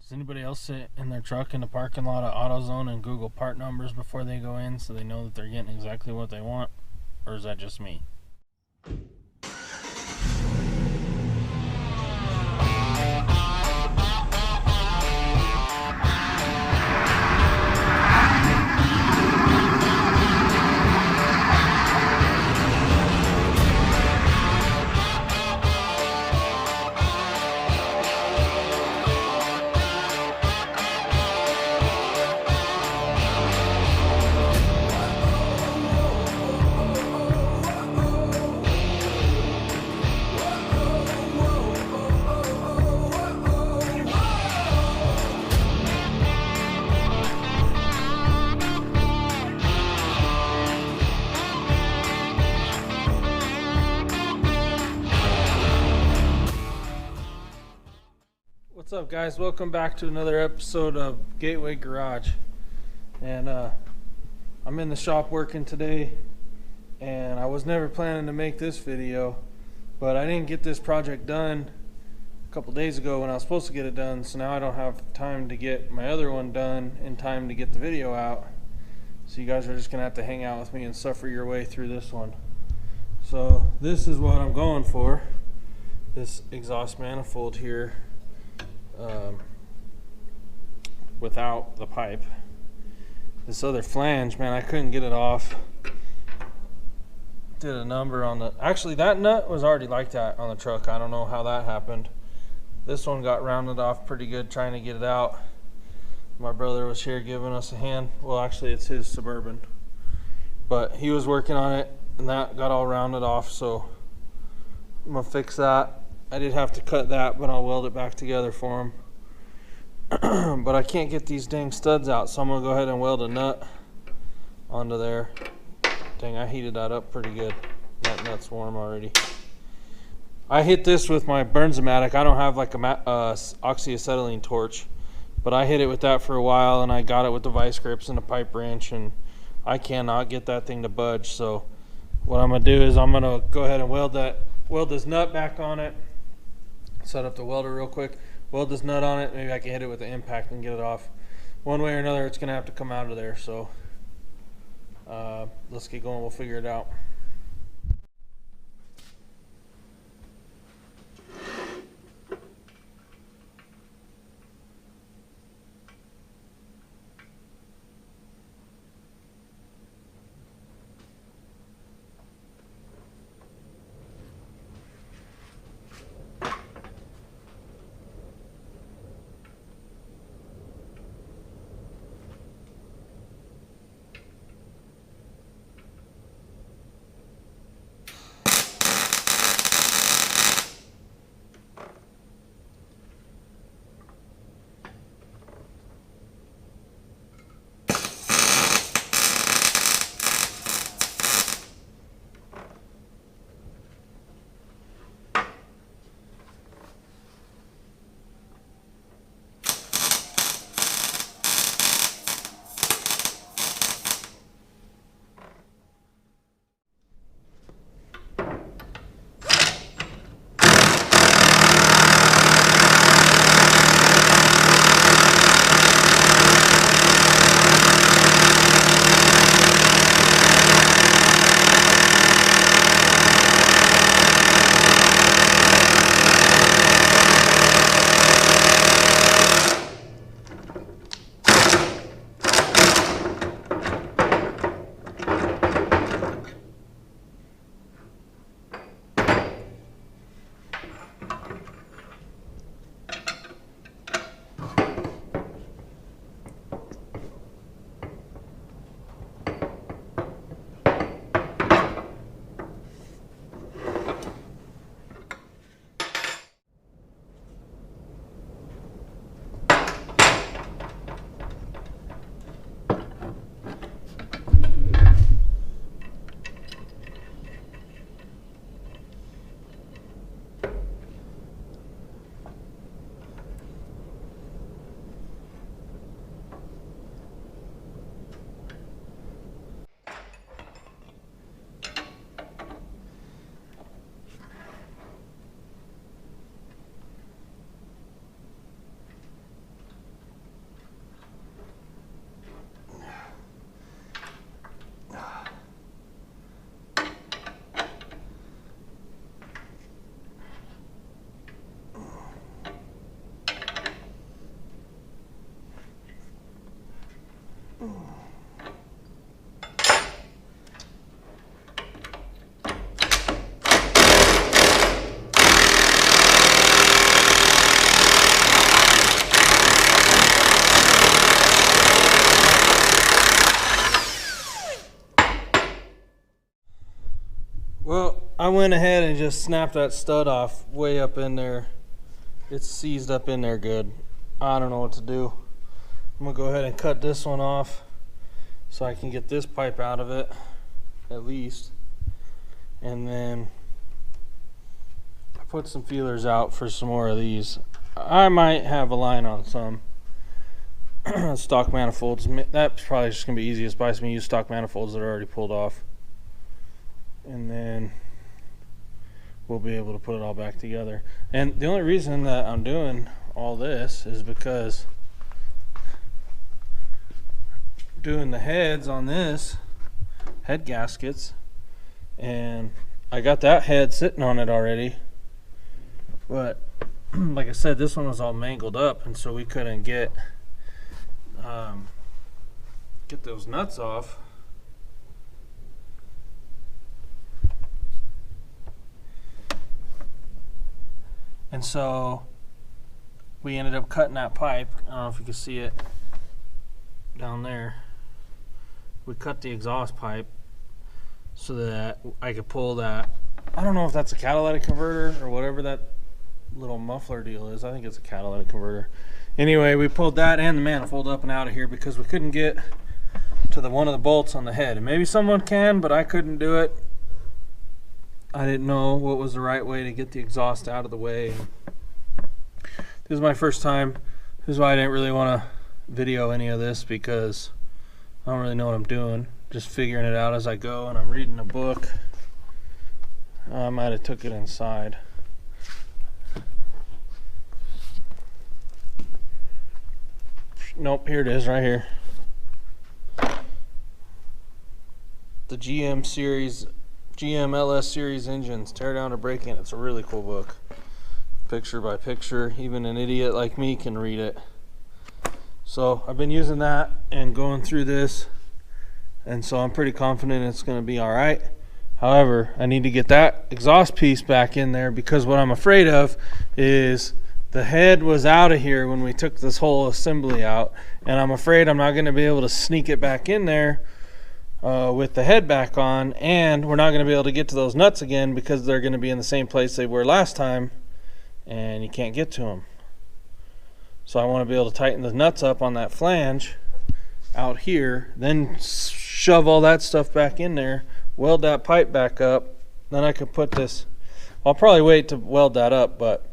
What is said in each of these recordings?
Does anybody else sit in their truck in the parking lot of AutoZone and Google part numbers before they go in so they know that they're getting exactly what they want? Or is that just me? What's up, guys? Welcome back to another episode of Gateway Garage. And I'm in the shop working today, and I was never planning to make this video, but I didn't get this project done a couple days ago when I was supposed to get it done, so now I don't have time to get my other one done in time to get the video out. So you guys are just gonna have to hang out with me and suffer your way through this one. So this is what I'm going for, this exhaust manifold here. Without the pipe. This other flange, man, I couldn't get it off. Did a number on the, actually that nut was already like that on the truck. I don't know how that happened. This one got rounded off pretty good trying to get it out. My brother was here giving us a hand. Well, actually it's his Suburban, but he was working on it and that got all rounded off, so I'm gonna fix that. I did have to cut that, but I'll weld it back together for him. But I can't get these dang studs out, so I'm gonna go ahead and weld a nut onto there. Dang, I heated that up pretty good. That nut's warm already. I hit this with my Burnzomatic. I don't have like a oxyacetylene torch, but I hit it with that for a while, and I got it with the vice grips and a pipe wrench, and I cannot get that thing to budge. So what I'm gonna do is I'm gonna go ahead and weld this nut back on it. Set up the welder real quick, weld this nut on it, maybe I can hit it with the impact and get it off. One way or another it's gonna have to come out of there, so let's get going, we'll figure it out. went ahead and just snapped that stud off way up in there. It's seized up in there good. I don't know what to do. I'm gonna go ahead and cut this one off so I can get this pipe out of it at least, and then I put some feelers out for some more of these. I might have a line on some stock manifolds. That's probably just gonna be easiest. Buy some used stock manifolds that are already pulled off, and then we'll be able to put it all back together. And the only reason that I'm doing all this is because doing the heads on this head gaskets, and I got that head sitting on it already, but like I said, this one was all mangled up, and so we couldn't get those nuts off. And so we ended up cutting that pipe. I don't know if you can see it down there. We cut the exhaust pipe so that I could pull that. I don't know if that's a catalytic converter or whatever that little muffler deal is. I think it's a catalytic converter. Anyway, we pulled that and the manifold up and out of here because we couldn't get to one of the bolts on the head. And maybe someone can, but I couldn't do it. I didn't know what was the right way to get the exhaust out of the way. This is my first time. This is why I didn't really want to video any of this, because I don't really know what I'm doing. Just figuring it out as I go, and I'm reading a book. I might have took it inside. Nope, here it is right here. The GM LS series engines, tear down to break in. It's a really cool book. Picture by picture. Even an idiot like me can read it. So I've been using that and going through this, and so I'm pretty confident it's going to be alright. However, I need to get that exhaust piece back in there, because what I'm afraid of is the head was out of here when we took this whole assembly out, and I'm afraid I'm not going to be able to sneak it back in there with the head back on, and we're not going to be able to get to those nuts again because they're going to be in the same place they were last time, and you can't get to them. So I want to be able to tighten the nuts up on that flange out here, then shove all that stuff back in there, weld that pipe back up, then I could put this. I'll probably wait to weld that up, but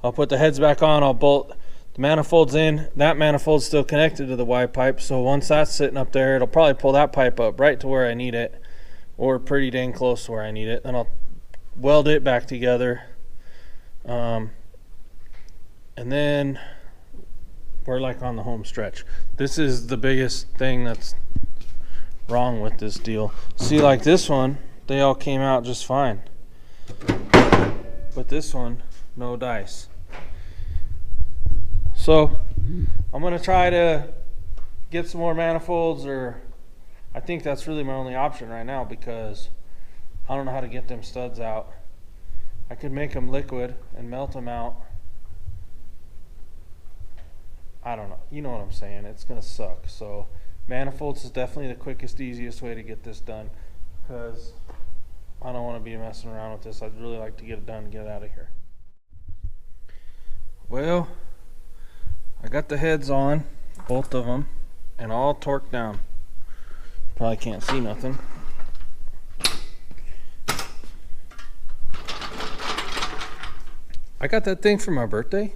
I'll put the heads back on, I'll bolt the manifolds in. That manifold's still connected to the Y pipe, so once that's sitting up there, it'll probably pull that pipe up right to where I need it, or pretty dang close to where I need it. Then I'll weld it back together, and then we're like on the home stretch. This is the biggest thing that's wrong with this deal. See, like this one, they all came out just fine, but this one, no dice. So I'm gonna try to get some more manifolds, or I think that's really my only option right now, because I don't know how to get them studs out. I could make them liquid and melt them out. I don't know, you know what I'm saying, it's gonna suck. So manifolds is definitely the quickest, easiest way to get this done, because I don't want to be messing around with this. I'd really like to get it done and get it out of here. Well, I got the heads on, both of them, and all torqued down. Probably can't see nothing. I got that thing for my birthday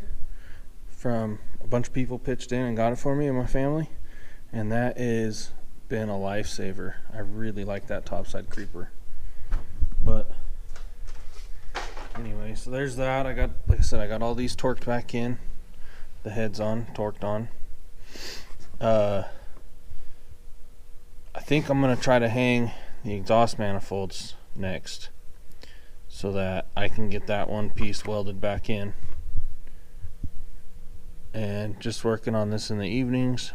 from a bunch of people pitched in and got it for me and my family, and that has been a lifesaver. I really like that topside creeper. But anyway, so there's that. I got, like I said, I got all these torqued back in, the heads on, torqued on. I think I'm gonna try to hang the exhaust manifolds next, so that I can get that one piece welded back in. And just working on this in the evenings.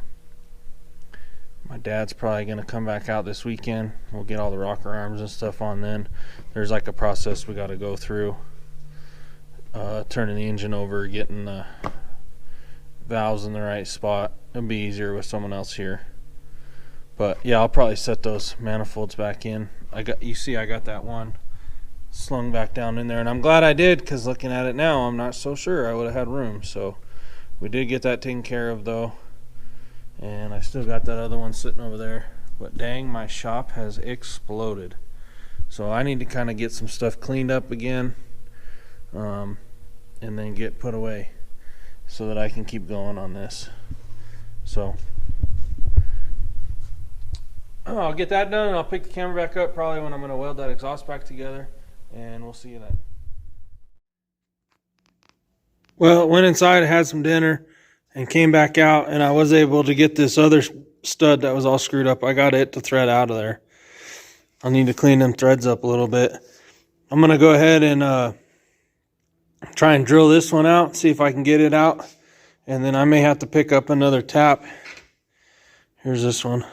My dad's probably going to come back out this weekend. We'll get all the rocker arms and stuff on then. There's like a process we got to go through. Turning the engine over, getting the valves in the right spot. It'll be easier with someone else here. But yeah, I'll probably set those manifolds back in. You see I got that one slung back down in there. And I'm glad I did, because looking at it now, I'm not so sure I would have had room. So we did get that taken care of though. And I still got that other one sitting over there. But dang, my shop has exploded. So I need to kind of get some stuff cleaned up again, and then get put away so that I can keep going on this. So I'll get that done, and I'll pick the camera back up probably when I'm going to weld that exhaust back together, and we'll see you then. Well, went inside, I had some dinner, and came back out, and I was able to get this other stud that was all screwed up. I got it to thread out of there. I'll need to clean them threads up a little bit. I'm going to go ahead and try and drill this one out, see if I can get it out. And then I may have to pick up another tap. Here's this one.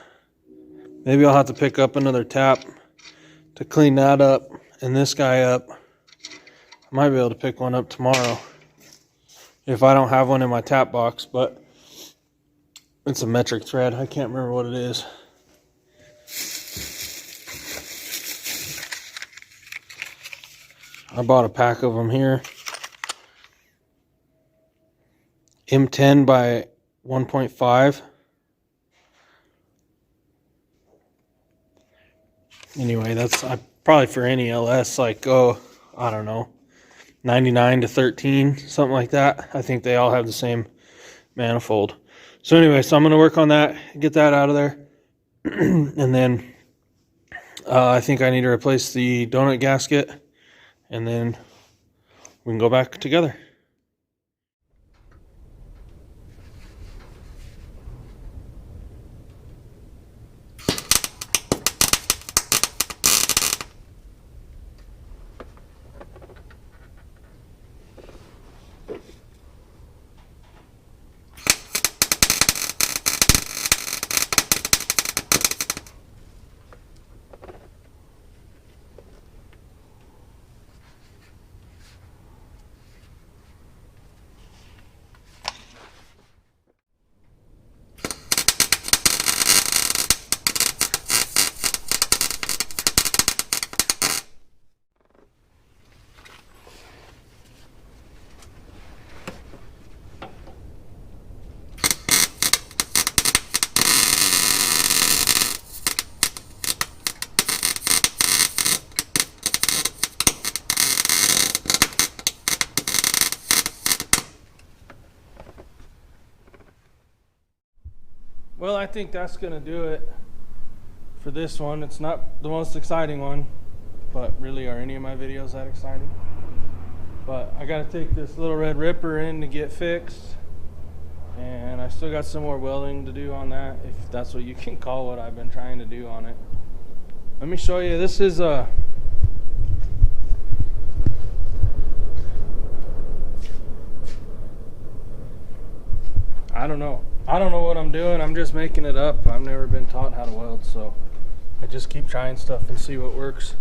Maybe I'll have to pick up another tap to clean that up and this guy up. I might be able to pick one up tomorrow if I don't have one in my tap box, but it's a metric thread. I can't remember what it is. I bought a pack of them here. M10 by 1.5. Anyway, that's probably for any LS, like, I don't know, 99 to 13, something like that. I think they all have the same manifold. So anyway, so I'm going to work on that, get that out of there. And then I think I need to replace the donut gasket, and then we can go back together. Well, I think that's going to do it for this one. It's not the most exciting one, but really, are any of my videos that exciting? But I got to take this little red ripper in to get fixed, and I still got some more welding to do on that, if that's what you can call what I've been trying to do on it. Let me show you. This is a I don't know what I'm doing. I'm just making it up. I've never been taught how to weld, so I just keep trying stuff and see what works.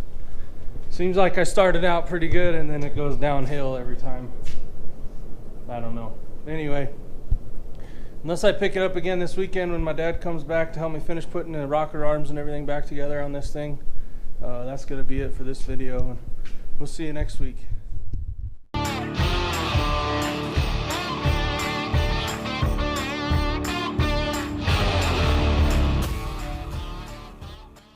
Seems like I started out pretty good, and then it goes downhill every time. I don't know. Anyway, unless I pick it up again this weekend when my dad comes back to help me finish putting the rocker arms and everything back together on this thing, that's going to be it for this video. And we'll see you next week.